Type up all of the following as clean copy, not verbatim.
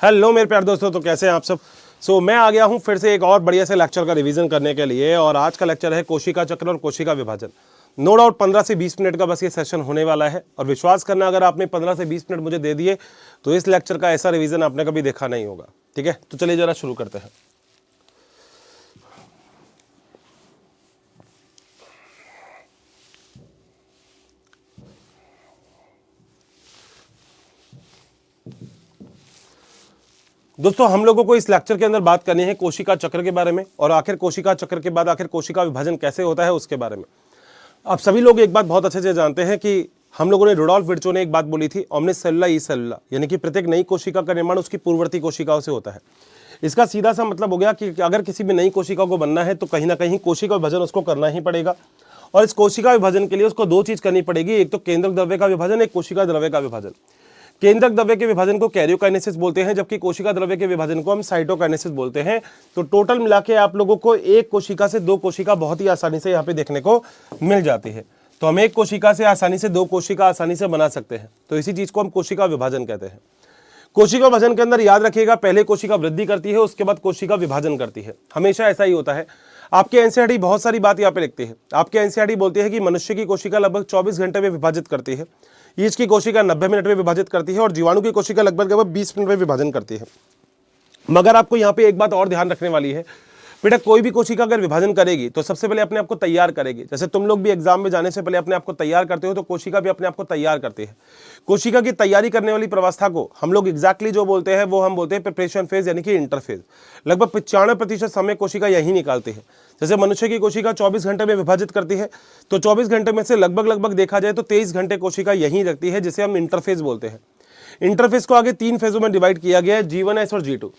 Hello मेरे प्यारे दोस्तों, तो कैसे हैं आप सब। मैं आ गया हूं फिर से एक और बढ़िया से लेक्चर का रिवीजन करने के लिए। और आज का लेक्चर है कोशिका चक्र और कोशिका विभाजन। नो डाउट 15 से 20 मिनट का बस ये सेशन होने वाला है। और विश्वास करना, अगर आपने 15 से 20 मिनट मुझे दे दिए तो इस लेक्चर का ऐसा रिवीजन आपने कभी देखा नहीं होगा। ठीक है, तो चलिए जरा शुरू करते हैं। दोस्तों, हम लोगों को इस लेक्चर के अंदर बात करनी है कोशिका चक्र के बारे में, और आखिर कोशिका चक्र के बाद आखिर कोशिका विभाजन कैसे होता है उसके बारे में। आप सभी लोग एक बात बहुत अच्छे से जानते हैं कि हम लोगों ने, रुडोल्फ विर्चो ने एक बात बोली थी, ओमनिस सेलुला ई सेलुला, यानी कि प्रत्येक नई कोशिका का निर्माण उसकी पूर्ववर्ती कोशिकाओं से होता है। इसका सीधा सा मतलब हो गया कि अगर किसी भी नई कोशिका को बनना है तो कहीं ना कहीं कोशिका विभाजन उसको करना ही पड़ेगा। और इस कोशिका विभाजन के लिए उसको दो चीज करनी पड़ेगी, एक तो केंद्रक द्रव्य का विभाजन, एक कोशिका द्रव्य का विभाजन। केंद्रक द्रव्य के विभाजन को कैरियोकाइनेसिस बोलते हैं, जबकि कोशिका द्रव्य के विभाजन को हम साइटोकाइनेसिस बोलते हैं। तो टोटल मिला के आप लोगों को एक कोशिका से दो कोशिका बहुत ही आसानी से यहाँ पे देखने को मिल जाती है। तो हम एक कोशिका से आसानी से दो कोशिका आसानी से बना सकते हैं। तो इसी चीज को हम कोशिका विभाजन कहते हैं। कोशिका विभाजन के अंदर याद रखिएगा, पहले कोशिका वृद्धि करती है, उसके बाद कोशिका विभाजन करती है। हमेशा ऐसा ही होता है। आपके एनसीईआरटी बहुत सारी बात यहाँ पे लिखती है। आपके एनसीईआरटी बोलती है कि मनुष्य की कोशिका लगभग 24 घंटे में विभाजित करती है, ईच की कोशिका 90 मिनट में विभाजित करती है, और जीवाणु की कोशिका लगभग 20 मिनट में विभाजन करती है। मगर आपको यहाँ पे एक बात और ध्यान रखने वाली है, बेटा कोई भी कोशिका अगर विभाजन करेगी तो सबसे पहले अपने आप को तैयार करेगी। जैसे तुम लोग भी एग्जाम में जाने से पहले अपने आप को तैयार करते हो, तो कोशिका भी अपने आप को तैयार करती है। कोशिका की तैयारी करने वाली प्रवस्था को हम लोग एग्जैक्टली जो बोलते हैं वो हम बोलते हैं प्रिपरेशन फेज, यानी कि इंटरफेज। लगभग 95% समय कोशिका यही निकालती है। जैसे मनुष्य की कोशिका 24 घंटे में विभाजित करती है, तो 24 घंटे में से लगभग देखा जाए तो 23 घंटे कोशिका यही रखती है, जिसे हम इंटरफेज बोलते हैं। इंटरफेज को आगे 3 फेजों में डिवाइड किया गया है, G1S और G2।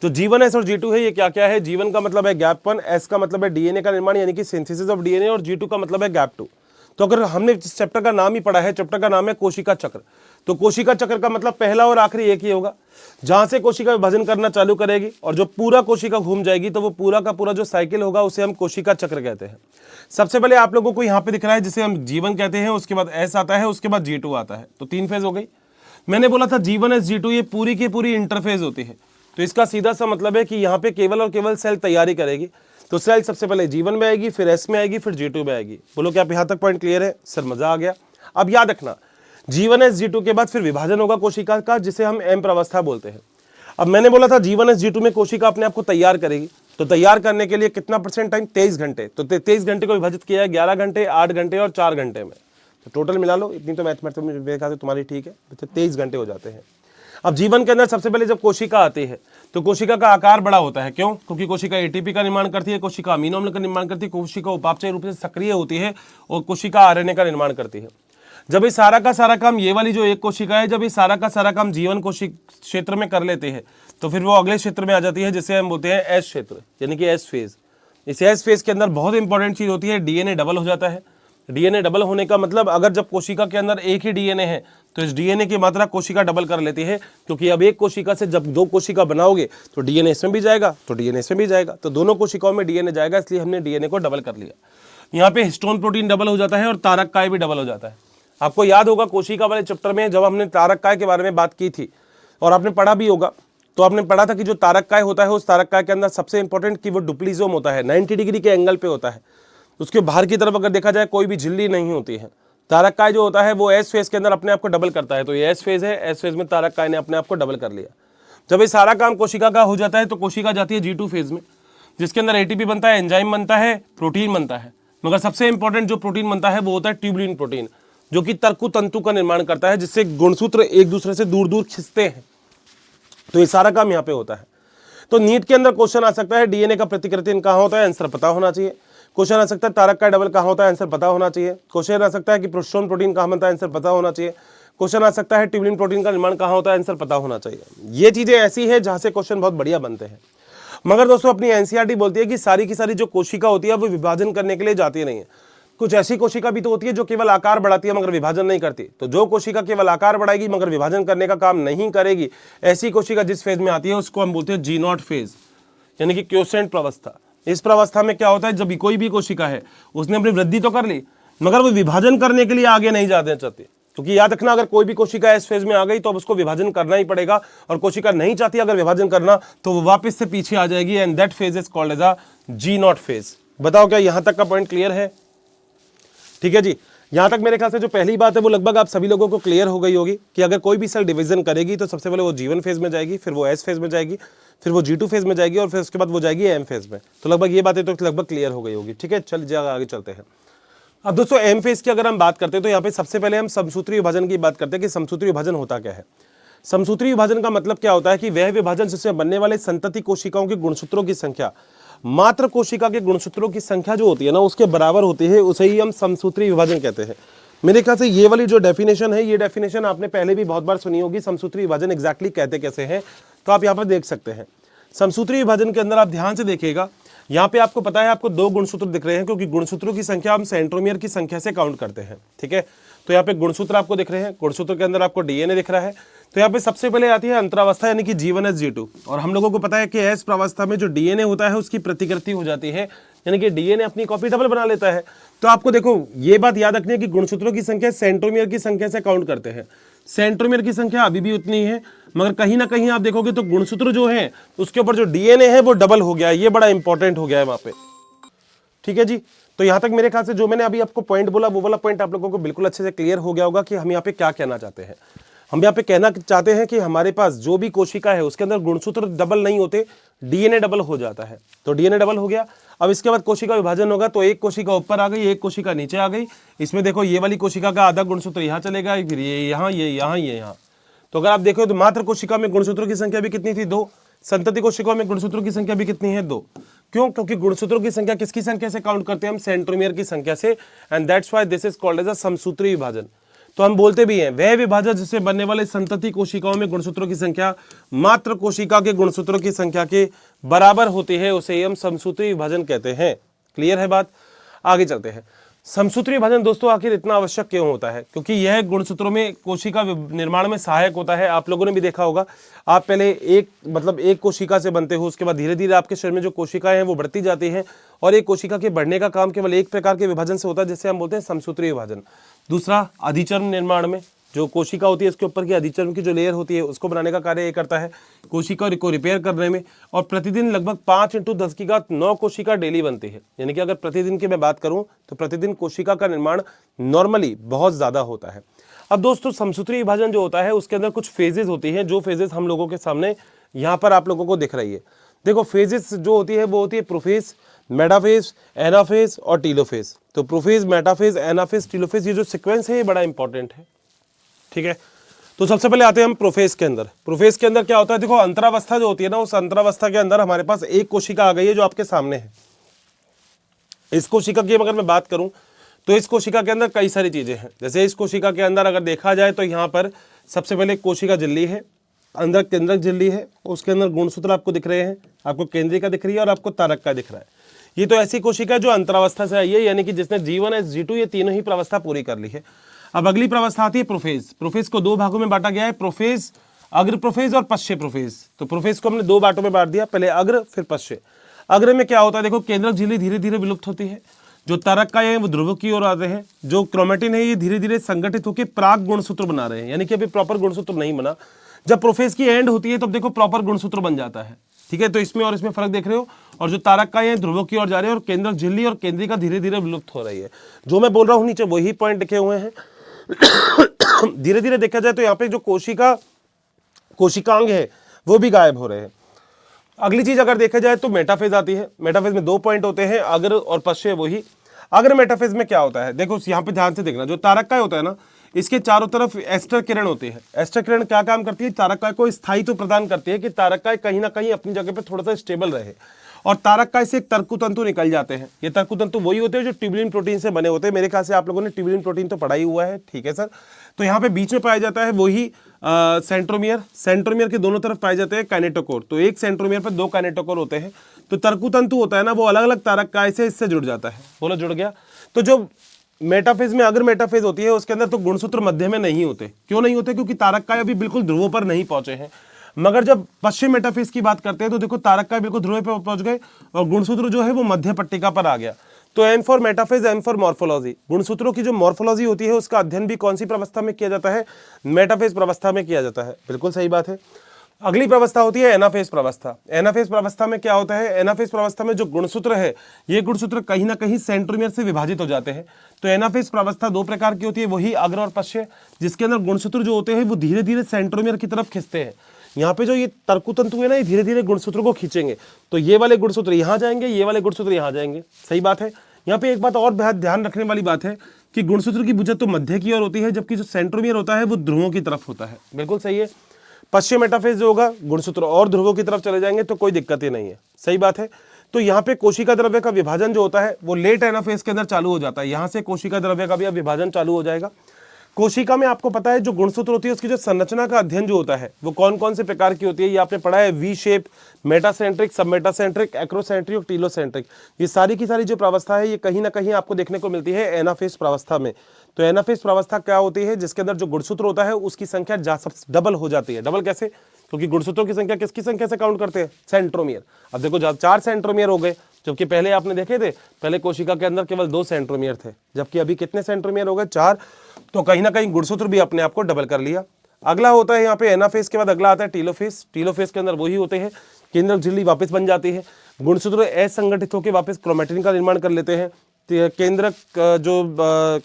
जो G1S और G2 है, ये क्या क्या है। G1 का मतलब है गैप 1, S का मतलब है डीएनए का निर्माण यानी कि सिंथेसिस ऑफ डीएनए, और G2 का मतलब है गैप 2। तो अगर हमने इस चैप्टर का नाम ही पढ़ा है, चैप्टर का नाम है कोशिका चक्र, तो कोशिका चक्र का मतलब पहला और आखिरी एक ही होगा। जहां से कोशिका विभाजन करना चालू करेगी और जो पूरा कोशिका घूम जाएगी, तो वो पूरा का पूरा जो साइकिल होगा उसे हम कोशिका चक्र कहते हैं। सबसे पहले आप लोगों को यहाँ पे दिख रहा है जिसे हम G1 कहते हैं, उसके बाद S आता है, उसके बाद G2 आता है। तो 3 फेज हो गई। मैंने बोला था G1S G2 ये पूरी की पूरी इंटरफेज होती है। तो इसका सीधा सा मतलब है कि यहाँ पे केवल और केवल सेल तैयारी करेगी। तो सेल सबसे पहले G1 में आएगी, फिर S में आएगी, फिर G2 में आएगी। बोलो क्या आप यहाँ तक पॉइंट क्लियर है? सर मजा आ गया। अब याद रखना, G1S G2 के बाद फिर विभाजन होगा कोशिका का, जिसे हम एम प्रवस्था बोलते हैं। अब मैंने बोला था G1S G2 में कोशिका अपने आप को तैयार करेगी। तो तैयार करने के लिए कितना % टाइम? 23 घंटे। तो 23 घंटे को विभाजित किया है 11 घंटे, 8 घंटे और 4 घंटे में। तो टोटल मिला लो, इतनी तो मैथमेटिक्स तुम्हारी ठीक है, 23 घंटे हो जाते हैं। अब जीवन के अंदर सबसे पहले जब कोशिका आती है तो कोशिका का आकार बड़ा होता है। क्यों? क्योंकि कोशिका एटीपी का निर्माण करती है, कोशिका अमीनो अम्ल का निर्माण करती है, कोशिका उपापचय रूप से सक्रिय होती है, और कोशिका आरएनए का निर्माण करती है। जब ये सारा का सारा काम, ये वाली जो एक कोशिका है, जब ये सारा का सारा काम जीवन कोशिका क्षेत्र में कर लेते हैं, तो फिर वो अगले क्षेत्र में आ जाती है, जिसे हम बोलते हैं एस क्षेत्र, यानी कि एस फेज। इस एस फेज के अंदर बहुत इंपॉर्टेंट चीज होती है, डीएनए डबल हो जाता है। डीएनए डबल होने का मतलब, अगर जब कोशिका के अंदर एक ही डीएनए है तो इस डीएनए की मात्रा कोशिका डबल कर लेती है, क्योंकि अब एक कोशिका से जब दो कोशिका बनाओगे तो डीएनए इसमें भी जाएगा, तो डीएनए इसमें भी जाएगा, तो दोनों कोशिकाओं में डीएनए जाएगा, इसलिए हमने डीएनए को डबल कर लिया। यहाँ पे हिस्टोन प्रोटीन डबल हो जाता है और तारक काय भी डबल हो जाता है। आपको याद होगा कोशिका वाले चैप्टर में जब हमने तारक काय के बारे में बात की थी, और आपने पढ़ा भी होगा, तो आपने पढ़ा था कि जो तारक काय होता है, उस तारक काय के अंदर सबसे इंपॉर्टेंट कि वो डुप्लीजोम होता है, 90 डिग्री के एंगल पे होता है। उसके बाहर की तरफ अगर देखा जाए कोई भी झिल्ली नहीं होती है। तारक काय जो होता है वो एस फेज के अंदर अपने आप को डबल करता है। तो ये एस फेज है, एस फेज में तारक काय ने अपने आप को डबल कर लिया। जब ये सारा काम कोशिका का हो जाता है तो कोशिका जाती है G2 फेज में, जिसके अंदर एटीपी बनता है, एंजाइम बनता है, प्रोटीन बनता है। मगर सबसे इंपॉर्टेंट जो प्रोटीन बनता है वो होता है ट्यूबुलिन प्रोटीन, जो कि तर्कु तंतु का निर्माण करता है, जिससे गुणसूत्र एक दूसरे से दूर दूर खिंचते हैं। तो ये सारा काम यहाँ पे होता है। तो नीट के अंदर क्वेश्चन आ सकता है डीएनए का प्रतिकृति कहाँ होता है, आंसर पता होना चाहिए। क्वेश्चन आ सकता है तारक काय डबल कहाँ होता है, आंसर पता होना चाहिए। क्वेश्चन आ सकता है कि हिस्टोन प्रोटीन कहाँ बनता है, आंसर पता होना चाहिए। क्वेश्चन आ सकता है ट्यूबुलिन प्रोटीन का निर्माण कहाँ होता है, आंसर पता होना चाहिए। ये चीजें ऐसी है जहां से क्वेश्चन बहुत बढ़िया बनते हैं। मगर दोस्तों अपनी एनसीईआरटी बोलती है कि सारी की सारी जो कोशिका होती है वो विभाजन करने के लिए जाती नहीं है। कुछ ऐसी कोशिका भी तो होती है जो केवल आकार बढ़ाती है मगर विभाजन नहीं करती। तो जो कोशिका केवल आकार बढ़ाएगी मगर विभाजन करने का काम नहीं करेगी, ऐसी कोशिका जिस फेज में आती है उसको हम बोलते हैं G0 फेज, यानी कि क्योसेंट प्रवस्था। इस प्रवस्था में क्या होता है, जब कोई भी कोशिका है उसने अपनी वृद्धि तो कर ली मगर वो विभाजन करने के लिए आगे नहीं जाना चाहती। क्योंकि याद रखना, अगर कोई भी कोशिका एस फेज में आ गई तो अब उसको विभाजन करना ही पड़ेगा, और कोशिका नहीं चाहती अगर विभाजन करना तो वो वापस से पीछे आ जाएगी, and that phase is called as a G0 phase. बताओ क्या यहां तक का पॉइंट क्लियर है? ठीक है जी, यहां तक मेरे ख्याल से जो पहली बात है वो लगभग आप सभी लोगों को क्लियर हो गई होगी कि अगर कोई भी सेल डिवीजन करेगी तो सबसे पहले वो G1 फेज में जाएगी, फिर वो S फेज में जाएगी, फिर वो G2 फेज में जाएगी, और फिर उसके बाद वो जाएगी M फेज में। तो लगभग ये बातें तो लगभग क्लियर हो गई होगी। ठीक है, चल आगे चलते हैं। अब दोस्तों M फेज की अगर हम बात करते हैं तो यहाँ पे सबसे पहले हम समसूत्री विभाजन की बात करते हैं कि समसूत्री विभाजन होता क्या है। समसूत्री विभाजन का मतलब क्या होता है कि वह विभाजन जिसमें बनने वाले संतति कोशिकाओं के गुणसूत्रों की संख्या मात्र कोशिका के गुणसूत्रों की संख्या जो होती है ना उसके बराबर होती है, उसे ही हम समसूत्री विभाजन कहते हैं। मेरे ख्याल से ये वाली जो डेफिनेशन है, ये डेफिनेशन आपने पहले भी बहुत बार सुनी होगी। समसूत्री विभाजन एग्जैक्टली कहते कैसे हैं, तो आप यहाँ पर देख सकते हैं। समसूत्री विभाजन के अंदर आप ध्यान से देखिएगा, यहाँ पे आपको पता है आपको दो गुणसूत्र दिख रहे हैं, क्योंकि गुणसूत्रों की संख्या हम सेंट्रोमियर की संख्या से काउंट करते हैं। ठीक है, तो यहाँ पे गुणसूत्र आपको दिख रहे हैं, गुणसूत्र के अंदर आपको डीएनए दिख रहा है। तो यहाँ पे सबसे पहले आती है अंतरावस्था यानी कि G1 S G2, और हम लोगों को पता है कि एस प्रावस्था में जो डीएनए होता है उसकी प्रतिकृति हो जाती है, यानी कि डीएनए अपनी कॉपी डबल बना लेता है। तो आपको देखो ये बात याद रखनी है कि गुणसूत्रों की संख्या सेंट्रोमियर की संख्या से काउंट करते हैं। सेंट्रोमियर की संख्या अभी भी उतनी है, मगर कहीं ना कहीं आप देखोगे तो गुणसूत्र जो है उसके ऊपर जो डीएनए है वो डबल हो गया है। ये बड़ा इंपॉर्टेंट हो गया है वहां पे। ठीक है जी, तो यहां तक मेरे ख्याल से जो मैंने अभी आपको पॉइंट बोला वो वाला पॉइंट आप लोगों को बिल्कुल अच्छे से क्लियर हो गया होगा कि हम यहाँ पे क्या कहना चाहते हैं। हम यहाँ पे कहना चाहते हैं कि हमारे पास जो भी कोशिका है उसके अंदर गुणसूत्र डबल नहीं होते, डीएनए डबल हो जाता है। तो डीएनए डबल हो गया, अब इसके बाद कोशिका विभाजन होगा तो एक कोशिका ऊपर आ गई, एक कोशिका नीचे आ गई। इसमें देखो ये वाली कोशिका का आधा गुणसूत्र यहाँ चलेगा, फिर ये यहाँ, ये यहाँ, ये यहाँ। तो अगर आप देखो तो मात्र कोशिका में गुणसूत्रों की संख्या भी कितनी थी? 2। संतति कोशिकाओं में गुणसूत्रों की संख्या भी कितनी है? 2। क्यों? क्योंकि गुणसूत्रों की संख्या किसकी संख्या से काउंट करते हैं? हम सेंट्रोमियर की संख्या से, and that's why this is called as a समसूत्री विभाजन। तो हम बोलते भी हैं वह विभाजन जिससे बनने वाले संतति कोशिकाओं में गुणसूत्रों की संख्या मात्र कोशिका के गुणसूत्रों की संख्या के बराबर होती है, उसे हम समसूत्री विभाजन कहते हैं। क्लियर है बात? आगे चलते हैं। समसूत्री विभाजन दोस्तों आखिर इतना आवश्यक क्यों होता है? क्योंकि यह गुणसूत्रों में कोशिका निर्माण में सहायक होता है। आप लोगों ने भी देखा होगा, आप पहले एक कोशिका से बनते हो, उसके बाद धीरे धीरे आपके शरीर में जो कोशिकाएं हैं वो बढ़ती जाती हैं, और एक कोशिका के बढ़ने का काम केवल एक प्रकार के विभाजन से होता है, जिसे हम बोलते हैं समसूत्री विभाजन। दूसरा, अधिचर्म निर्माण में जो कोशिका होती है इसके ऊपर की अधिचर्म की जो लेयर होती है उसको बनाने का कार्य ये करता है, कोशिका को रिपेयर करने में। और प्रतिदिन लगभग 5 × 10⁹ कोशिका डेली बनती है, यानी कि अगर प्रतिदिन की मैं बात करूं तो प्रतिदिन कोशिका का निर्माण नॉर्मली बहुत ज्यादा होता है। अब दोस्तों समसूत्री विभाजन जो होता है उसके अंदर कुछ फेजेस होती हैं, जो फेजेस हम लोगों के सामने यहाँ पर आप लोगों को दिख रही है। देखो फेजेस जो होती है वो होती है प्रोफेज, मेटाफेज, एनाफेज और टीलोफेज। तो प्रोफेज, मेटाफेज, एनाफेज, टीलोफेज, ये जो सीक्वेंस है ये बड़ा इंपॉर्टेंट है। ठीक है, तो सबसे पहले आते हैं हम प्रोफेज के अंदर। प्रोफेज के अंदर क्या होता है? देखो अंतरावस्था जो होती है ना, उस अंतरावस्था के अंदर हमारे पास एक कोशिका आ गई है जो आपके सामने है। इस कोशिका की अगर मैं बात करूं तो इस कोशिका के अंदर कई सारी चीजें हैं। जैसे इस कोशिका के अंदर अगर देखा जाए तो यहाँ पर सबसे पहले कोशिका झिल्ली है, अंदर केंद्रक झिल्ली है, उसके अंदर गुणसूत्र आपको दिख रहे हैं, आपको केंद्रिका दिख रही है और आपको तारक दिख रहा है। ये तो ऐसी कोशिका है जो अंतरावस्था से आई है, यानी कि जिसने G1 S G2 ये तीनों ही प्रावस्था पूरी कर ली है। अब अगली प्रावस्था आती है प्रोफेज। प्रोफेज को 2 भागों में बांटा गया है, प्रोफेज, अग्र प्रोफेज और पश्चे प्रोफेज। तो प्रोफेज को हमने 2 बांटों में बांट दिया, पहले अग्र फिर पश्चे। अग्र में क्या होता है? देखो केंद्रक झिल्ली धीरे धीरे विलुप्त होती है, जो तारक है वो ध्रुव की ओर आते हैं, जो क्रोमेटिन है ये धीरे धीरे संगठित होकर प्राग गुणसूत्र बना रहे हैं, यानी कि अभी प्रॉपर गुणसूत्र नहीं बना। जब प्रोफेज की एंड होती है तब देखो प्रॉपर गुणसूत्र बन जाता है। ठीक है, तो इसमें और इसमें फर्क देख रहे हो, और जो तारक है ध्रुवों की ओर जा रहे हैं और केंद्रक झिल्ली और केंद्रिका धीरे धीरे विलुप्त हो रही है। जो मैं बोल रहा हूँ नीचे वही पॉइंट लिखे हुए हैं। धीरे धीरे देखा जाए तो यहाँ पे जो कोशिकांग है वो भी गायब हो रहे हैं। अगली चीज अगर देखा जाए तो मेटाफेज आती है। मेटाफेज में 2 पॉइंट होते हैं, अग्र और पश्चे। वही अग्र मेटाफेज में क्या होता है? देखो यहाँ पे ध्यान से देखना, जो तारक होता है ना, इसके चारों तरफ एस्टर किरण होती है। एस्टर किरण क्या काम करती है? तारक को स्थायित्व प्रदान करती है कि तारक कहीं ना कहीं अपनी जगह पे थोड़ा सा स्टेबल रहे। और तारक से एक तर्कुतंतु निकल जाते हैं। ये तर्कुतंतु वही होते हैं जो ट्यूबुलिन प्रोटीन से बने होते हैं। मेरे ख्याल से आप लोगों ने ट्यूबुलिन प्रोटीन तो पढ़ा ही हुआ है। ठीक है सर, तो यहाँ पे बीच में पाया जाता है वही सेंट्रोमियर। सेंट्रोमियर के दोनों तरफ पाए जाते हैं काइनेटोकोर। तो एक सेंट्रोमियर पर 2 काइनेटोकोर होते हैं। तो तर्कुतंतु होता है ना, वो अलग अलग तारक काय से इससे जुड़ जाता है। बोलो जुड़ गया। तो जो मेटाफेज में अगर मेटाफेज होती है उसके अंदर तो गुणसूत्र मध्य में नहीं होते। क्यों नहीं होते? क्योंकि तारक काय अभी बिल्कुल ध्रुवों पर नहीं पहुंचे हैं। मगर जब पश्चिम मेटाफेज की बात करते हैं तो देखो तारक काय बिल्कुल ध्रुव पर पहुंच गए और गुणसूत्र जो है वो मध्य पट्टिका पर आ गया। तो M for metaphase, M for morphology. गुणसूत्रों की जो मॉर्फोलॉजी होती है उसका अध्ययन भी कौन सी प्रवस्था में किया जाता है? मेटाफेज प्रवस्था में किया जाता है। बिल्कुल सही बात है। अगली प्रवस्था होती है एनाफेज प्रवस्था। एनाफेज प्रवस्था में क्या होता है? एनाफेज प्रवस्था में जो गुणसूत्र है, ये गुणसूत्र कहीं ना कहीं सेंट्रोमियर से विभाजित हो जाते हैं। तो एनाफेज प्रवस्था दो प्रकार की होती है, वही अग्र और पश्य, जिसके अंदर गुणसूत्र जो होते हैं वो धीरे धीरे सेंट्रोमियर की तरफ खिंचते हैं। यहाँ पे जो ये तर्कुतंतु है ना, ये धीरे धीरे गुणसूत्र को खींचेंगे, तो ये वाले गुणसूत्र यहाँ जाएंगे, ये वाले गुणसूत्र यहाँ जाएंगे। सही बात है। यहाँ पे एक बात और बहुत ध्यान रखने वाली बात है कि गुणसूत्र की भुजा तो मध्य की ओर होती है, जबकि जो सेंट्रोमियर होता है वो ध्रुवों की तरफ होता है। बिल्कुल सही है। पश्चिम मेटाफेज जो होगा, गुणसूत्र और ध्रुवों की तरफ चले जाएंगे तो कोई दिक्कत ही नहीं है। सही बात है। तो यहाँ पे कोशिका द्रव्य का विभाजन जो होता है वो लेट एनाफेज के अंदर चालू हो जाता है। यहाँ से कोशिका द्रव्य का भी अब विभाजन चालू हो जाएगा। कोशिका में आपको पता है जो गुणसूत्र होती है उसकी जो संरचना का अध्ययन जो होता है वो कौन कौन से प्रकार की होती है, ये आपने पढ़ा है। वी शेप, मेटासेंट्रिक, सब मेटासेंट्रिक, एक्रोसेंट्रिक और टीलोसेंट्रिक। ये सारी की सारी जो प्रावस्था है ये कहीं ना कहीं आपको देखने को मिलती है एनाफेज प्रावस्था में। तो एनाफेज प्रावस्था क्या होती है? जिसके अंदर जो गुणसूत्र होता है उसकी संख्या डबल हो जाती है। डबल कैसे? क्योंकि गुणसूत्रों की संख्या किसकी संख्या से काउंट करते हैं? सेंट्रोमियर। अब देखो 4 सेंट्रोमियर हो गए, जबकि पहले आपने देखे थे, पहले कोशिका के अंदर केवल 2 सेंट्रोमियर थे, जबकि अभी कितने सेंट्रोमियर हो गए? 4। तो कहीं ना कहीं गुणसूत्र भी अपने आप को डबल कर लिया। अगला होता है यहाँ पे एनाफेज के बाद अगला आता है टीलोफेज। टीलोफेज के अंदर वही होते हैं, केंद्रक झिल्ली वापस बन जाती है, गुणसूत्र असंगठित होकर वापस क्रोमैटिन का निर्माण कर लेते हैं, केंद्रक जो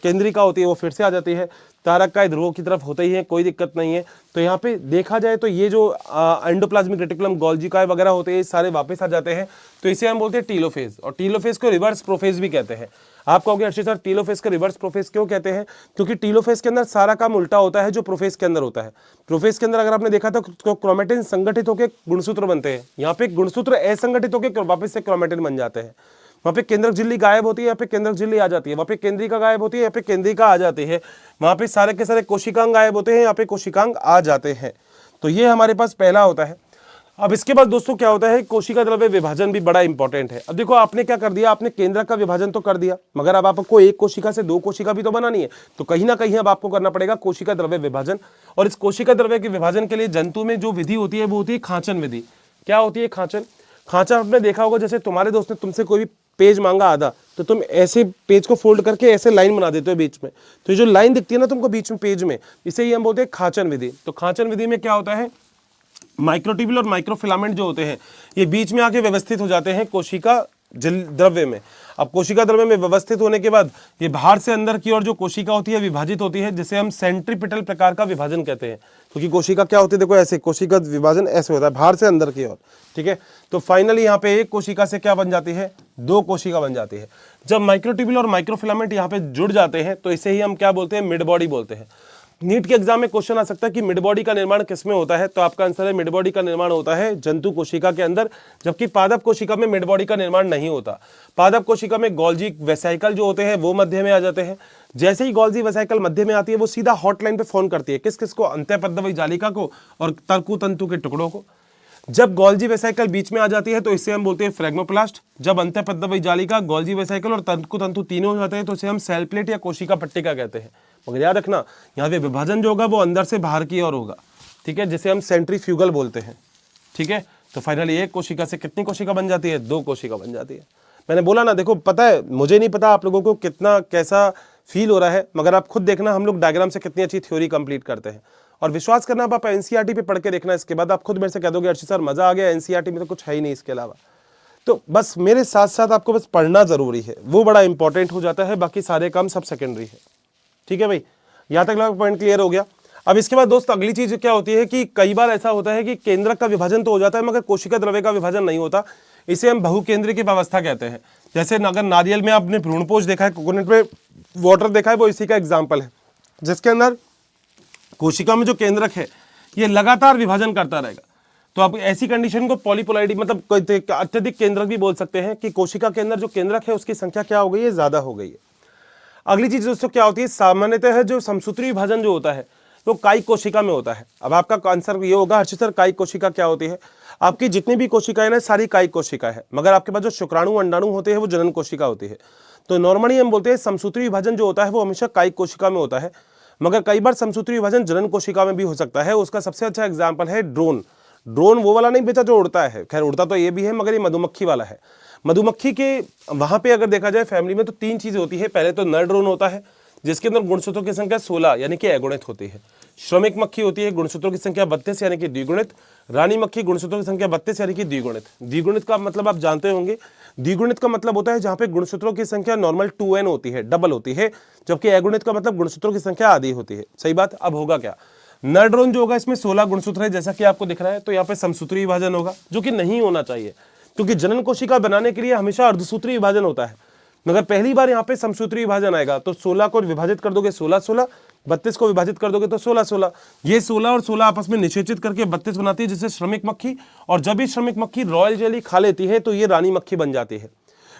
केंद्रिका होती है वो फिर से आ जाती है, तारक का ध्रुवों की तरफ होते ही है, कोई दिक्कत नहीं है। तो यहाँ पे देखा जाए तो ये जो एंडोप्लाज्मिक रेटिकुलम, गोल्जी काय वगैरह होते हैं सारे वापस आ जाते हैं। तो इसे हम बोलते हैं टीलोफेज। और टीलोफेज को रिवर्स प्रोफेज भी कहते हैं। आप कहोगे अर्षित सर टीलोफेज का रिवर्स प्रोफेज क्यों कहते हैं? क्योंकि टीलोफेज के अंदर सारा काम उल्टा होता है जो प्रोफेज के अंदर होता है। प्रोफेज के अंदर अगर आपने देखा तो क्रोमैटिन संगठित होकर गुणसूत्र बनते हैं, यहाँ पे गुणसूत्र असंगठित होकर वापस से क्रोमैटिन बन जाते हैं। वहाँ पे केंद्रक झिल्ली गायब होती है, यहाँ पे केंद्रक झिल्ली आ जाती है, वहाँ पे केंद्रिका गायब होती है, यहाँ पे केंद्रिका आ जाती है, वहाँ पे सारे के सारे कोशिकांग गायब होते हैं, यहाँ पे कोशिकांग आ जाते हैं। तो ये हमारे पास पहला होता है। अब इसके बाद दोस्तों क्या होता है? कोशिका द्रव्य विभाजन भी बड़ा इंपॉर्टेंट है। अब देखो आपने क्या कर दिया, आपने केंद्रक का विभाजन तो कर दिया, मगर अब आपको एक कोशिका से 2 कोशिका भी तो बनानी है। तो कहीं ना कहीं अब आपको करना पड़ेगा कोशिका द्रव्य विभाजन। और इस कोशिका द्रव्य के विभाजन के लिए जंतु में जो विधि होती है वो होती है खांचन विधि। क्या होती है खांचन? खांचा आपने देखा होगा, जैसे तुम्हारे दोस्त ने तुमसे कोई भी पेज मांगा आधा, तो तुम ऐसे पेज को फोल्ड करके ऐसे लाइन बना देते हो बीच में। तो ये जो लाइन दिखती है ना तुमको बीच में पेज में, इसे ही हम बोलते हैं खांचन विधि। तो खांचन विधि में क्या होता है? माइक्रोट्यूब्यूल और माइक्रोफिलामेंट जो होते हैं ये बीच में आके व्यवस्थित हो जाते हैं कोशिका द्रव्य में। अब कोशिका द्रव्य में व्यवस्थित होने के बाद ये बाहर से अंदर की ओर जो कोशिका होती है विभाजित होती है, जिसे हम सेंट्रीपिटल प्रकार का विभाजन कहते हैं। क्योंकि कोशिका क्या होती है? देखो ऐसे कोशिका विभाजन ऐसे होता है, बाहर से अंदर की ओर। ठीक है। तो फाइनली यहाँ पे एक कोशिका से क्या बन जाती है? 2 कोशिका बन जाती है। जब माइक्रोट्यूब्यूल और माइक्रोफिलामेंट यहाँ पे जुड़ जाते हैं तो इसे ही हम क्या बोलते हैं? मिड बॉडी बोलते हैं। नीट के एग्जाम में क्वेश्चन आ सकता है कि मिड बॉडी का निर्माण किसमें होता है? तो आपका आंसर है मिड बॉडी का निर्माण होता है जंतु कोशिका के अंदर, जबकि पादप कोशिका में मिड बॉडी का निर्माण नहीं होता। पादप कोशिका में गोल्जी वेसाइकल जो होते हैं वो मध्य में आ जाते हैं। जैसे ही गोल्जी वेसाइकल मध्य में आती है वो सीधा हॉटलाइन पे फोन करती है, किस किस को? अंतःपद्मवी जालिका को और तर्कुतंतु के टुकड़ों को। जब गोल्जी वेसाइकल बीच में आ जाती है तो इसे हम बोलते हैं फ्रेगमोप्लास्ट। जब अंतःपद्मवी जालिका, गोल्जी वेसाइकल और तर्कुतंतु तीनों हो जाते हैं तो इसे हम सेल प्लेट या कोशिका पट्टिका कहते हैं। मगर याद रखना यहाँ पे विभाजन जो होगा वो अंदर से बाहर की ओर होगा। ठीक है, जिसे हम सेंट्रीफ्यूगल बोलते हैं। ठीक है। तो फाइनली एक कोशिका से कितनी कोशिका बन जाती है? 2 कोशिका बन जाती है। मैंने बोला ना, देखो पता है, मुझे नहीं पता आप लोगों को कितना कैसा फील हो रहा है, मगर आप खुद देखना हम लोग डायग्राम से कितनी अच्छी थ्योरी कंप्लीट करते हैं। और विश्वास करना, आप एनसीईआरटी पे पढ़ के देखना, इसके बाद आप खुद मेरे से कह दोगे अर्षित सर मजा आ गया, एनसीईआरटी में तो कुछ है ही नहीं इसके अलावा। तो बस मेरे साथ साथ आपको बस पढ़ना जरूरी है, वो बड़ा इंपॉर्टेंट हो जाता है, बाकी सारे काम सब सेकेंडरी है। ठीक है भाई, यहाँ तक लगभग पॉइंट क्लियर हो गया। अब इसके बाद दोस्त अगली चीज क्या होती है कि कई बार ऐसा होता है कि केंद्रक का विभाजन तो हो जाता है मगर कोशिका द्रव्य का विभाजन नहीं होता। इसे हम बहुकेंद्रीय व्यवस्था कहते हैं। जैसे अगर नारियल में आपने भ्रूणपोष देखा है, कोकोनट में वाटर देखा है, वो इसी का एग्जाम्पल है, जिसके अंदर कोशिका में जो केंद्रक है ये लगातार विभाजन करता रहेगा। तो आप ऐसी कंडीशन को पॉलीपोलाइडी मतलब अत्यधिक केंद्रक भी बोल सकते हैं कि कोशिका के अंदर जो केंद्रक है उसकी संख्या क्या हो गई है? ज्यादा हो गई है। अगली चीज दोस्तों क्या होती है? सामान्यतः जो समसूत्री विभाजन जो होता है वो कायिक कोशिका में होता है। अब आपका आंसर ये होगा हर्षित सर कायिक कोशिका क्या होती है? आपकी जितनी भी कोशिकाएं ना सारी कायिक कोशिका है, मगर आपके पास जो शुक्राणु अंडाणु होते हैं वो जनन कोशिका होती है। तो नॉर्मली हम बोलते हैं समसूत्री विभाजन जो होता है वो हमेशा कायिक कोशिका में होता है, मगर कई बार समसूत्री विभाजन जनन कोशिका में भी हो सकता है। उसका सबसे अच्छा एग्जाम्पल है ड्रोन। ड्रोन वो वाला नहीं बेचा जो उड़ता है, खैर उड़ता तो ये भी है मगर ये मधुमक्खी वाला है। मधुमक्खी के वहां पे अगर देखा जाए फैमिली में तो 3 चीजें होती है। पहले तो नर ड्रोन होता है जिसके अंदर गुणसूत्रों की संख्या 16 यानी कि अगुणित होती है। श्रमिक मक्खी होती है, गुणसूत्रों की संख्या 32 यानी कि द्विगुणित। रानी मक्खी गुणसूत्रों की संख्या 32 यानी कि द्विगुणित। द्विगुणित का मतलब आप जानते होंगे, द्विगुणित का मतलब होता है जहां पे गुणसूत्रों की संख्या नॉर्मल 2n होती है, डबल होती है, जबकि अगुणित का मतलब गुणसूत्रों की संख्या आधी होती है। सही बात। अब होगा क्या, नर ड्रोन जो होगा इसमें 16 गुणसूत्र है जैसा कि आपको दिख रहा है, तो यहाँ पे समसूत्री विभाजन होगा जो कि नहीं होना चाहिए, क्योंकि जनन कोशिका बनाने के लिए हमेशा अर्धसूत्री विभाजन होता है। मगर पहली बार यहाँ पे समसूत्री विभाजन आएगा, तो 16 को विभाजित कर दोगे 16-16, 32 को विभाजित कर दोगे तो 16-16। ये 16 और 16 आपस में निषेचित करके 32 बनाती है, जिससे श्रमिक मक्खी, और जब भी श्रमिक मक्खी रॉयल जेली खा लेती है तो ये रानी मक्खी बन जाती है।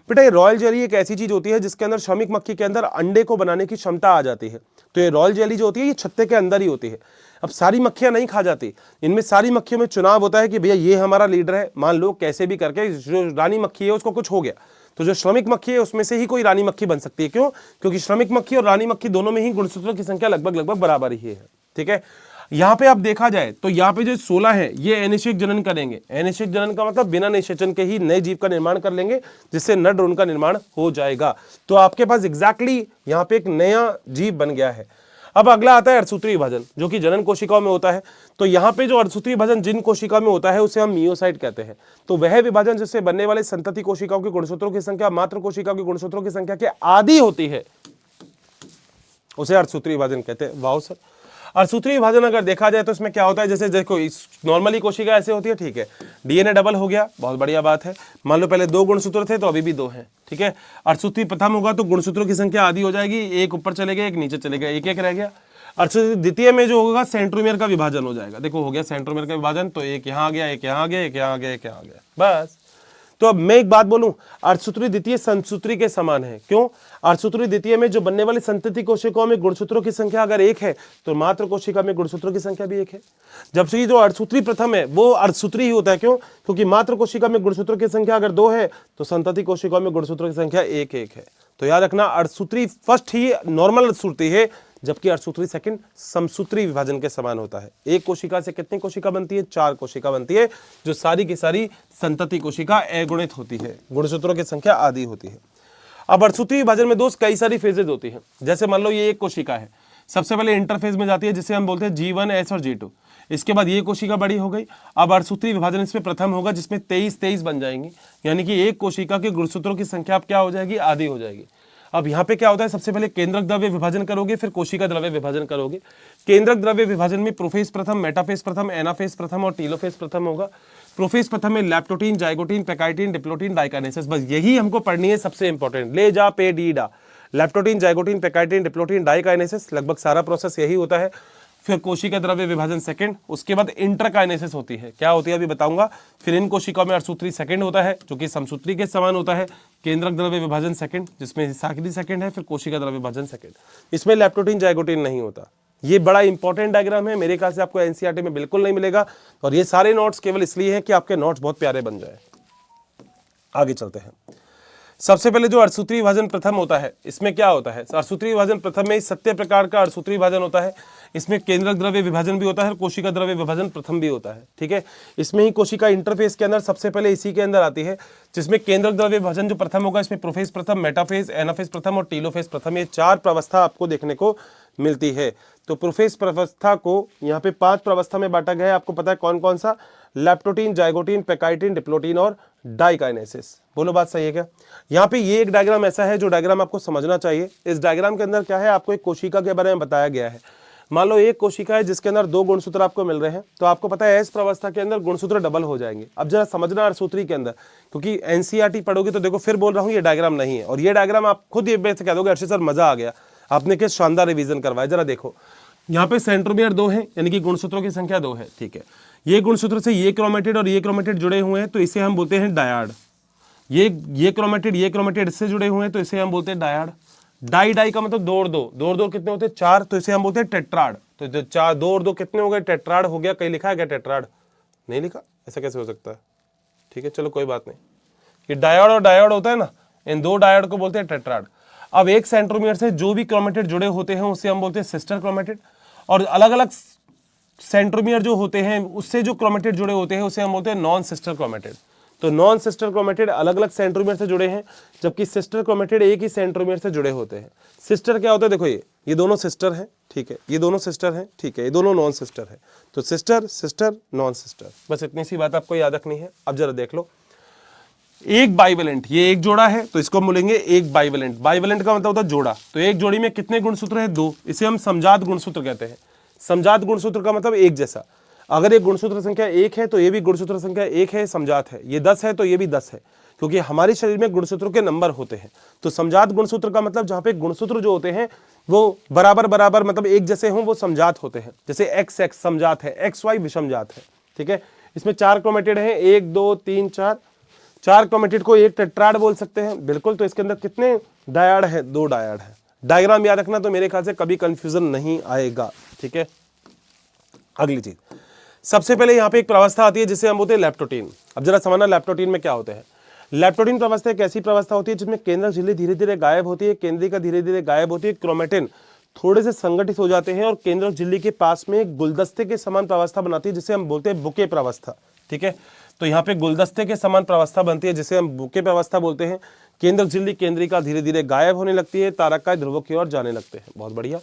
बेटा ये रॉयल जेली एक ऐसी चीज होती है जिसके अंदर श्रमिक मक्खी के अंदर अंडे को बनाने की क्षमता आ जाती है। तो ये रॉयल जेली जो होती है ये छत्ते के अंदर ही होती है। अब सारी मक्खियां नहीं खा जाती, इनमें सारी मक्खियों में चुनाव होता है कि भैया ये हमारा लीडर है, मान लो कैसे भी करके जो रानी मक्खी है उसको कुछ हो गया, तो जो श्रमिक मक्खी है उसमें से ही कोई रानी मक्खी बन सकती है। क्यों? क्योंकि श्रमिक मक्खी और रानी मक्खी दोनों में ही गुणसूत्रों की संख्या लगभग बराबर ही है। ठीक है, यहाँ पे आप देखा जाए तो यहाँ पे जो 16 है ये अनिषेक जनन करेंगे। अनिषेक जनन का मतलब बिना निषेचन के ही नए जीव का निर्माण कर लेंगे, जिससे नर ड्रोन का निर्माण हो जाएगा। तो आपके पास एग्जैक्टली यहाँ पे एक नया जीव बन गया है। अब अगला आता है अर्धसूत्री विभाजन, जो कि जनन कोशिकाओं में होता है। तो यहाँ पे जो अर्धसूत्री विभाजन जिन कोशिका में होता है उसे हम मियोसाइट कहते हैं। तो वह विभाजन जिससे बनने वाले संतति कोशिकाओं के गुणसूत्रों की संख्या मात्र कोशिकाओं की गुणसूत्रों की संख्या के आधी होती है, उसे अर्धसूत्री विभाजन कहते हैं। वाह सर। अर्धसूत्री विभाजन अगर देखा जाए तो इसमें क्या होता है, जैसे देखो नॉर्मली कोशिका ऐसे होती है, ठीक है, डीएनए डबल हो गया, बहुत बढ़िया बात है। मान लो पहले 2 गुणसूत्र थे तो अभी भी 2 हैं, ठीक है। अर्धसूत्री प्रथम होगा तो गुणसूत्रों की संख्या आधी हो जाएगी, एक ऊपर चले गए एक नीचे चले गए, एक एक रह गया। अर्धसूत्री द्वितीय में जो होगा सेंट्रोमियर का विभाजन हो जाएगा। देखो हो गया सेंट्रोमियर का विभाजन, तो एक यहाँ आ गया, एक यहाँ आ गया, एक यहाँ आ गया, एक यहाँ आ गया, बस। तो अब मैं एक बात बोलूं, अर्धसूत्री द्वितीय संसूत्री के समान है। क्यों? अर्धसूत्री द्वितीय में जो बनने वाली संतति कोशिकाओं में गुणसूत्रों की संख्या अगर 1 है तो मात्र कोशिका में गुणसूत्रों की संख्या भी 1 है। जबकि जो अर्धसूत्री प्रथम है वो अर्धसूत्री ही होता है। क्यों? क्योंकि मात्र कोशिका में गुणसूत्रों की संख्या अगर 2 है तो संतति कोशिकाओं में गुणसूत्रों की संख्या 1-1 है। तो याद रखना, अर्धसूत्री फर्स्ट ही नॉर्मल अर्धसूत्री है, जबकि अर्धसूत्री सेकंड समसूत्री विभाजन के समान होता है। एक कोशिका से कितनी कोशिका बनती है? 4 कोशिका बनती है, जो सारी की सारी संतति कोशिका अगुणित होती है, गुणसूत्रों की संख्या आधी होती है। अब अर्धसूत्री विभाजन में दोस्त कई सारी फेजेज होती हैं। जैसे मान लो ये एक कोशिका है, सबसे पहले इंटरफेज में जाती है जिसे हम बोलते हैं G1, S और G2। इसके बाद ये कोशिका बड़ी हो गई। अब अर्धसूत्री विभाजन इसमें प्रथम होगा जिसमें 23 बन जाएंगी, यानी कि एक कोशिका के गुणसूत्रों की संख्या अब क्या हो जाएगी? आधी हो जाएगी। अब यहाँ पे क्या होता है, सबसे पहले केंद्रक द्रव्य विभाजन करोगे, फिर कोशिका द्रव्य विभाजन करोगे। केंद्रक द्रव्य विभाजन में प्रोफेज प्रथम, मेटाफेज प्रथम, एनाफेज प्रथम और टीलोफेज प्रथम होगा। प्रोफेज प्रथम में लैप्टोटीन, जाइगोटीन, पैकाइटिन, डिप्लोटीन, डाइकाइनेसिस, बस यही हमको पढ़नी है, सबसे इंपॉर्टेंट। ले जा पे डी डा, लैप्टोटीन, जाइगोटीन, पैकाइटिन, डिप्लोटीन, डाइकाइनेसिस, लगभग सारा प्रोसेस यही होता है। फिर कोशिका द्रव्य विभाजन सेकंड, उसके बाद इंटरकाइनेसिस होती है। क्या होती है अभी बताऊंगा। फिर इन कोशिकाओं में अर्धसूत्री सेकंड होता है जो कि समसूत्री के समान होता है। केंद्रक द्रव्य विभाजन सेकंड, जिसमें साकिनी सेकंड है। फिर कोशिका द्रव्य विभाजन सेकंड, इसमें लैप्टोटीन, जाइगोटीन नहीं होता। ये बड़ा इंपॉर्टेंट डायग्राम है, मेरे ख्याल से आपको एनसीईआरटी में बिल्कुल नहीं मिलेगा, और ये सारे नोट्स केवल इसलिए हैं कि आपके नोट्स बहुत प्यारे बन जाए। आगे चलते हैं। सबसे पहले जो अर्धसूत्री विभाजन प्रथम होता है, इसमें क्या होता है? अर्धसूत्री विभाजन प्रथम में सत्य प्रकार का अर्धसूत्री विभाजन होता है। इसमें केंद्रक द्रव्य विभाजन भी होता है और कोशिका द्रव्य विभाजन प्रथम भी होता है, ठीक है। इसमें ही कोशिका इंटरफेस के अंदर सबसे पहले इसी के अंदर आती है, जिसमें केंद्रक द्रव्य विभाजन जो प्रथम होगा इसमें प्रोफेज प्रथम, मेटाफेज, एनाफेज प्रथम और टीलोफेज प्रथम, ये 4 प्रवस्था आपको देखने को मिलती है। तो प्रोफेज प्रवस्था को यहाँ पे 5 प्रवस्था में बांटा गया है। आपको पता है कौन कौन सा? लैप्टोटीन, जाइगोटीन, पैकाइटिन, डिप्लोटीन और डाइकाइनेसिस। बोलो बात सही है क्या? यहाँ पे ये एक डायग्राम ऐसा है जो डायग्राम आपको समझना चाहिए। इस डायग्राम के अंदर क्या है, आपको एक कोशिका के बारे में बताया गया है। मान लो एक कोशिका है जिसके अंदर 2 गुणसूत्र आपको मिल रहे हैं, तो आपको पता है एस प्रवस्था के अंदर गुणसूत्र डबल हो जाएंगे। अब जरा समझना अर्धसूत्री के अंदर, क्योंकि एनसीईआरटी पढ़ोगे तो देखो, फिर बोल रहा हूँ ये डायग्राम नहीं है, और ये डायग्राम आप खुद ये बेस कह दोगे अर्षित सर मजा आ गया, आपने किस शानदार रिवीजन करवाया। जरा देखो, यहाँ पे सेंट्रोमियर 2 है, यानी कि गुणसूत्रों की संख्या 2 है, ठीक है। ये गुणसूत्र से ये क्रोमेटिड और ये क्रोमेटिड जुड़े हुए हैं, तो इसे हम बोलते हैं डायाड। ये क्रोमेटिड इससे जुड़े हुए हैं, तो इसे हम बोलते हैं डायाड। डाई का मतलब 2 और 2 कितने होते हैं? 4, तो इसे हम बोलते हैं टेट्राड। तो 4, 2 और 2 कितने हो गए? टेट्राड हो गया। कहीं लिखा है क्या टेट्राड? नहीं लिखा, ऐसा कैसे हो सकता है? ठीक है, चलो कोई बात नहीं। ये डायोड और डायोड होता है ना, इन 2 डायोड को बोलते हैं टेट्राड। अब एक सेंट्रोमियर से जो भी क्रोमेटिड जुड़े होते हैं उसे हम बोलते हैं सिस्टर क्रोमेटिड, और अलग अलग सेंट्रोमियर जो होते हैं उससे जो क्रोमेटिड जुड़े होते हैं उसे हम बोलते हैं नॉन सिस्टर क्रोमेटिड। तो नॉन सिस्टर क्रोमेटिड अलग अलग सेंट्रोमियर से जुड़े हैं, जबकि सिस्टर क्रोमेटिड एक ही सेंट्रोमियर से जुड़े होते हैं। सिस्टर क्या होता है, देखो ये दोनों सिस्टर हैं, ठीक है, ये दोनों सिस्टर हैं, ठीक है, ये दोनों नॉन सिस्टर है। तो सिस्टर सिस्टर नॉन सिस्टर, बस इतनी सी बात आपको याद रखनी है। अब जरा देख लो, एक बाइवेलेंट, ये एक जोड़ा है तो इसको हम बोलेंगे एक बाइवेलेंट। बाइवेलेंट का मतलब होता है जोड़ा, तो एक जोड़ी में कितने गुणसूत्र है, 2, इसे हम समजात गुणसूत्र कहते हैं। समजात गुणसूत्र का मतलब एक जैसा। अगर ये गुणसूत्र संख्या 1 है तो ये भी गुणसूत्र संख्या 1 है, समजात है। ये 10 है तो ये भी 10 है, क्योंकि हमारे शरीर में गुणसूत्रों के नंबर होते हैं। तो समजात गुणसूत्र का मतलब जहां पे गुणसूत्र जो होते हैं वो बराबर बराबर मतलब एक जैसे हों, वो समजात होते हैं। जैसे एक्स एक्स समजात है, एक्स वाई विषमजात है, ठीक है। इसमें 4 क्रोमेटिड हैं, 1 2 3 4, 4 क्रोमेटिड को एक टेट्राड बोल सकते हैं, बिल्कुल। तो इसके अंदर कितने डायड है, 2 डायड है। डायग्राम याद रखना, तो मेरे ख्याल से कभी कंफ्यूजन नहीं आएगा, ठीक है। अगली चीज, सबसे पहले यहाँ पे एक प्रवस्था आती है जिसे हम बोलते हैं लैप्टोटीन। अब जरा समझना लैप्टोटीन में क्या होते हैं। लैप्टोटीन प्रवस्था एक ऐसी प्रवस्था होती है जिसमें केंद्रक झिल्ली धीरे धीरे गायब होती है, केंद्रिका धीरे धीरे गायब होती है, क्रोमेटिन थोड़े से संगठित हो जाते हैं और केंद्रक झिल्ली के पास में एक गुलदस्ते के समान प्रवस्था बनाती है जिसे हम बोलते हैं बुके प्रवस्था, ठीक है। तो यहाँ पे गुलदस्ते के समान प्रवस्था बनती है जिसे हम बुके प्रवस्था बोलते हैं। केंद्रक झिल्ली केंद्रिका धीरे धीरे गायब होने लगती है, तारकाय ध्रुवों की ओर जाने लगते हैं। बहुत बढ़िया।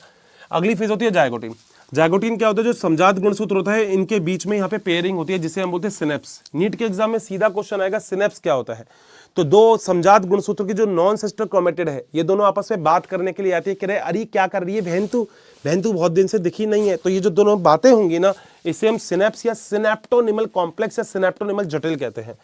अगली फेज होती है जायगोटीन। जायगोटीन क्या होता है, जो समजात गुणसूत्र होता है इनके बीच में यहाँ पे पेयरिंग होती है जिसे हम बोलते हैं सिनेप्स। नीट के एग्जाम में सीधा क्वेश्चन आएगा सिनेप्स क्या होता है। तो दो समजात गुणसूत्र की जो नॉन सिस्टर क्रोमेटिड है, ये दोनों आपस में बात करने के लिए आती है, कह रहे अरे क्या कर रही है बहन तू बहुत दिन से दिखी नहीं है। तो ये जो दोनों बातें होंगी ना, इसे हम सिनेप्स या सिनेप्टोनिमल कॉम्प्लेक्स या सिनेप्टोनिमल जटिल कहते हैं।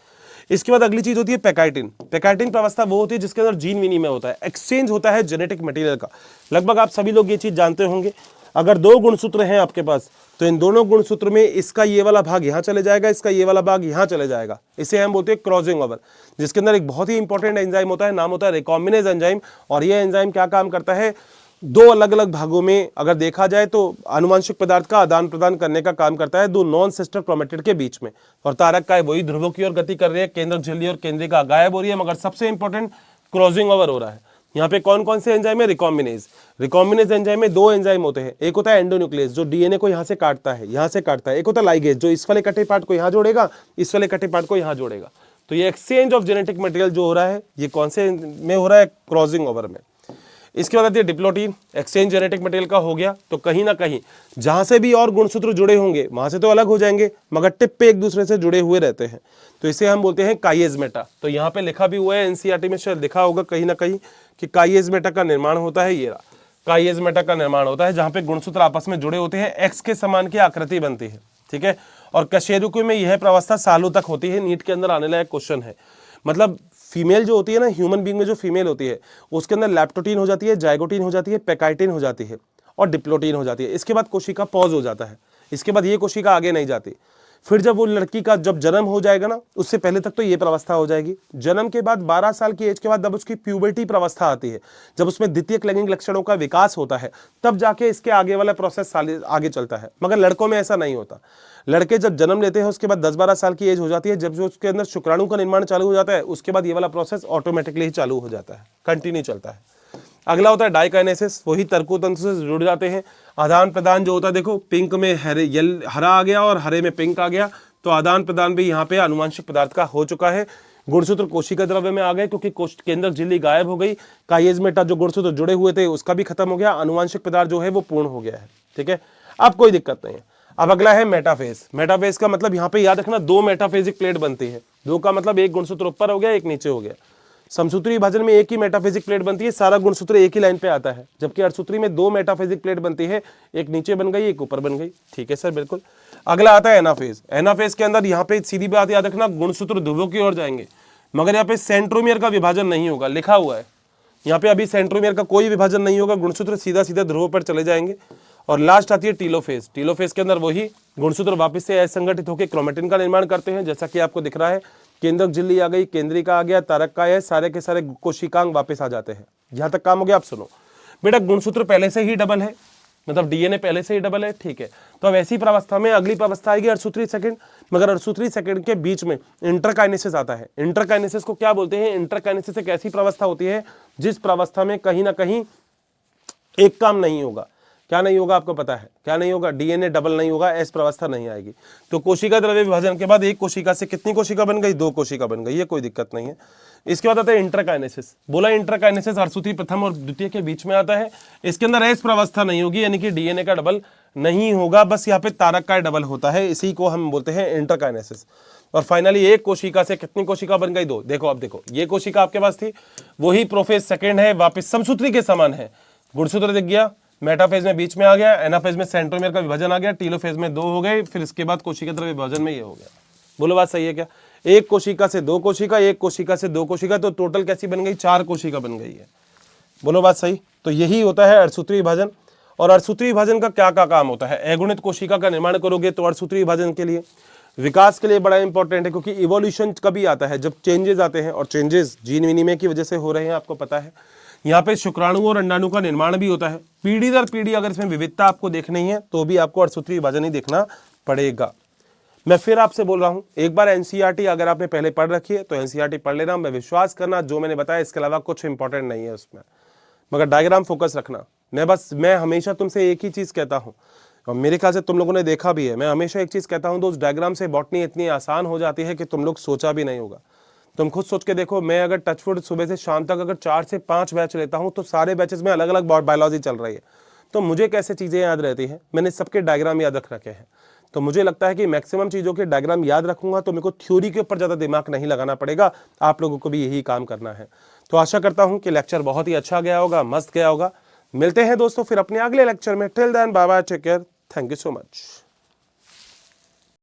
इसके बाद अगली चीज होती है पैकाइटिन। पैकाइटिन प्रवस्था वो होती है जिसके अंदर जीन विनिमय होता है, एक्सचेंज होता है जेनेटिक मटेरियल का। लगभग आप सभी लोग ये चीज जानते होंगे। अगर 2 गुणसूत्र हैं आपके पास तो इन दोनों गुणसूत्र में इसका ये वाला भाग यहां चले जाएगा, इसका ये वाला भाग यहां चले जाएगा। इसे हम बोलते हैं क्रॉसिंग ओवर, जिसके अंदर एक बहुत ही इंपॉर्टेंट एंजाइम होता है, नाम होता है रिकॉम्बिनेज एंजाइम। और ये एंजाइम क्या काम करता है, 2 अलग अलग भागों में अगर देखा जाए तो आनुवंशिक पदार्थ का आदान प्रदान करने का काम करता है 2 नॉन सिस्टर क्रोमेटिड के बीच में। और तारक वही ध्रुवों की ओर गति कर रही है, केंद्रक झिल्ली और केंद्रिका गायब हो रही है, मगर सबसे इंपॉर्टेंट क्रॉसिंग ओवर हो रहा है। यहाँ पे कौन कौन से एंजाइम है, रिकॉम्बिनेज। रिकॉम्बिनेज एंजाइम में 2 एंजाइम होते हैं, एक होता है एंडोन्यूक्लियस जो डीएनए को यहाँ से काटता है, यहाँ से काटता है, एक होता है लाइगेज जो इस वाले कटे पार्ट को यहाँ जोड़ेगा, इस वाले कटे पार्ट को यहाँ जोड़ेगा। तो ये एक्सचेंज ऑफ जेनेटिक मटेरियल जो हो रहा है, ये कौन से में हो रहा है, क्रॉसिंग ओवर में। इसके बाद आती है डिप्लोटीन। एक्सचेंज जेनेटिक मटेरियल का हो गया, तो कहीं ना कहीं जहां से भी और गुणसूत्र जुड़े होंगे वहां से तो अलग हो जाएंगे, मगर टिप पे एक दूसरे से जुड़े हुए रहते हैं, तो इसे हम बोलते हैं काइएज मेटा। तो यहाँ पे लिखा भी हुआ है, एनसीईआरटी में शायद लिखा होगा कहीं ना कहीं कि काइएज मेटा का निर्माण होता है। ये काइएज मेटा का निर्माण होता है जहां पे गुणसूत्र आपस में जुड़े होते हैं, एक्स के समान की आकृति बनती है, ठीक है। और कशेरुकी में यह प्रवस्था सालों तक होती है। नीट के अंदर आने लायक क्वेश्चन है। मतलब फीमेल जो होती है ना, ह्यूमन बींग में जो फीमेल होती है उसके अंदर लैप्टोटीन हो जाती है, जाइगोटीन हो जाती है, पैकाइटिन हो जाती है और डिप्लोटीन हो जाती है। इसके बाद कोशिका पॉज हो जाता है, इसके बाद ये कोशिका आगे नहीं जाती। फिर जब वो लड़की का जब जन्म हो जाएगा ना, उससे पहले तक तो ये प्रवस्था हो जाएगी। जन्म के बाद 12 साल की एज के बाद जब उसकी प्यूबर्टी प्रवस्था आती है, जब उसमें द्वितीयक लैंगिक लक्षणों का विकास होता है, तब जाके इसके आगे वाला प्रोसेस आगे चलता है। मगर लड़कों में ऐसा नहीं होता। लड़के जब जन्म लेते हैं उसके बाद 10-12 साल की एज हो जाती है, जब जो उसके अंदर शुक्राणु का निर्माण चालू हो जाता है, उसके बाद ये वाला प्रोसेस ऑटोमेटिकली ही चालू हो जाता है, कंटिन्यू चलता है। अगला होता है डाइकाइनेसिस। वही तर्कोतंत्र से जुड़ जाते हैं। आदान प्रदान जो होता है, देखो पिंक में हरा आ गया और हरे में पिंक आ गया, तो आदान प्रदान भी यहाँ पे आनुवंशिक पदार्थ का हो चुका है। गुणसूत्र कोशिका द्रव्य में आ गए क्योंकि केंद्रक झिल्ली गायब हो गई। काइएज मेटा जो गुणसूत्र जुड़े हुए थे उसका भी खत्म हो गया। आनुवंशिक पदार्थ जो है वो पूर्ण हो गया है, ठीक है। अब कोई दिक्कत नहीं है। अब अगला है मेटाफेज। मेटाफेज का मतलब यहाँ पे याद रखना 2 मेटाफेजिक प्लेट बनती है। 2 का मतलब एक गुणसूत्र ऊपर हो गया, एक नीचे हो गया। समसूत्री विभाजन में एक ही मेटाफेजिक प्लेट बनती है, सारा गुणसूत्र एक ही लाइन पे आता है। जबकि अर्धसूत्री में 2 मेटाफेजिक प्लेट बनती है, एक नीचे बन गई, एक ऊपर बन गई, ठीक है सर, बिल्कुल। अगला आता है एनाफेज। एनाफेज के अंदर यहाँ पे सीधी बात याद रखना, गुणसूत्र ध्रुवों की ओर जाएंगे, मगर यहाँ पे सेंट्रोमियर का विभाजन नहीं होगा, लिखा हुआ है यहाँ पे। अभी सेंट्रोमियर का कोई विभाजन नहीं होगा, गुणसूत्र सीधा सीधा ध्रुवों पर चले जाएंगे। और लास्ट आती है टीलोफेज। टीलोफेज के अंदर वही गुणसूत्र वापस से असंगठित होकर क्रोमेटिन का निर्माण करते हैं, जैसा कि आपको दिख रहा है। केंद्रक झिल्ली आ गई, केंद्रिका आ गया, तारका है, सारे के सारे कोशिकांग वापस आ जाते हैं। यहाँ तक काम हो गया। आप सुनो बेटा, गुणसूत्र पहले से ही डबल है, मतलब डीएनए पहले से ही डबल है, ठीक है। तो अब ऐसी प्रावस्था में अगली प्रावस्था आएगी अर्धसूत्री सेकंड, मगर अर्धसूत्री सेकंड के बीच में इंटरकाइनेसिस आता है। इंटरकाइनेसिस को क्या बोलते हैं? इंटरकाइनेसिस एक ऐसी प्रावस्था होती है जिस प्रावस्था में कहीं ना कहीं एक काम नहीं होगा। क्या नहीं होगा आपको पता है, क्या नहीं होगा, डीएनए डबल नहीं होगा, एस प्रवस्था नहीं आएगी। तो कोशिका द्रव्य विभाजन के बाद एक कोशिका से कितनी कोशिका बन गई, 2 कोशिका बन गई, ये कोई दिक्कत नहीं है। इसके बाद आता है इंटरकाइनेसिस। बोला इंटरकाइनेसिस अर्धसूत्री प्रथम और द्वितीय के बीच में आता है। इसके अंदर एस प्रवस्था नहीं होगी, यानी कि डीएनए का डबल नहीं होगा, बस यहाँ पे तारक का डबल होता है, इसी को हम बोलते हैं इंटरकाइनेसिस। और फाइनली एक कोशिका से कितनी कोशिका बन गई, 2। देखो अब देखो, ये कोशिका आपके पास थी, वही प्रोफेज सेकेंड है, वापस समसूत्री के समान है, गुणसूत्र दिख गया, मेटाफेज में बीच में आ गया, एनाफेज में सेंट्रोमियर का विभाजन आ गया, टीलोफेज में 2 हो गए, फिर इसके बाद कोशिका द्रव्य विभाजन में ये हो गया। बोलो बात सही है क्या? एक कोशिका से 2 कोशिका, एक कोशिका से 2 कोशिका, तो टोटल कैसी बन गई, 4 कोशिका बन गई है। बोलो बात सही। तो यही होता है अर्धसूत्री विभाजन। और अर्धसूत्री विभाजन का क्या क्या काम होता है? अगुणित कोशिका का निर्माण करोगे तो अर्धसूत्री विभाजन के लिए, विकास के लिए बड़ा इंपॉर्टेंट है, क्योंकि इवोल्यूशन कभी आता है, जब चेंजेस आते हैं, और चेंजेस जीन विनिमय की वजह से हो रहे हैं, आपको पता है। यहाँ पे शुक्राणु और अंडाणु का निर्माण भी होता है। पीढ़ी दर पीढ़ी अगर इसमें विविधता आपको देखनी है तो भी आपको अर्धसूत्री विभाजन ही देखना पड़ेगा। मैं फिर आपसे बोल रहा हूँ, एक बार एनसीईआरटी अगर आपने पहले पढ़ रखी है तो एनसीईआरटी पढ़ लेना। मैं विश्वास करना, जो मैंने बताया इसके अलावा कुछ इंपॉर्टेंट नहीं है उसमें, मगर डायग्राम फोकस रखना। मैं हमेशा तुमसे एक ही चीज़ कहता हूँ, और मेरे ख्याल से तुम लोगों ने देखा भी है, मैं हमेशा एक चीज़ कहता हूँ, तो उस डायग्राम से बॉटनी इतनी आसान हो जाती है कि तुम लोग सोचा भी नहीं होगा। तुम खुद सोच के देखो, मैं अगर टचवुड सुबह से शाम तक अगर 4 से 5 बैच लेता हूँ तो सारे बैचेस में अलग अलग बायोलॉजी चल रही है, तो मुझे कैसे चीज़ें याद रहती हैं? मैंने सबके डायग्राम याद रख रखे हैं। तो मुझे लगता है कि मैक्सिमम चीज़ों के डायग्राम याद रखूंगा तो मेरे को थ्योरी के ऊपर ज़्यादा दिमाग नहीं लगाना पड़ेगा। आप लोगों को भी यही काम करना है। तो आशा करता हूँ कि लेक्चर बहुत ही अच्छा गया होगा, मस्त गया होगा। मिलते हैं दोस्तों फिर अपने अगले लेक्चर में। Till then bye bye, take care, thank you so much.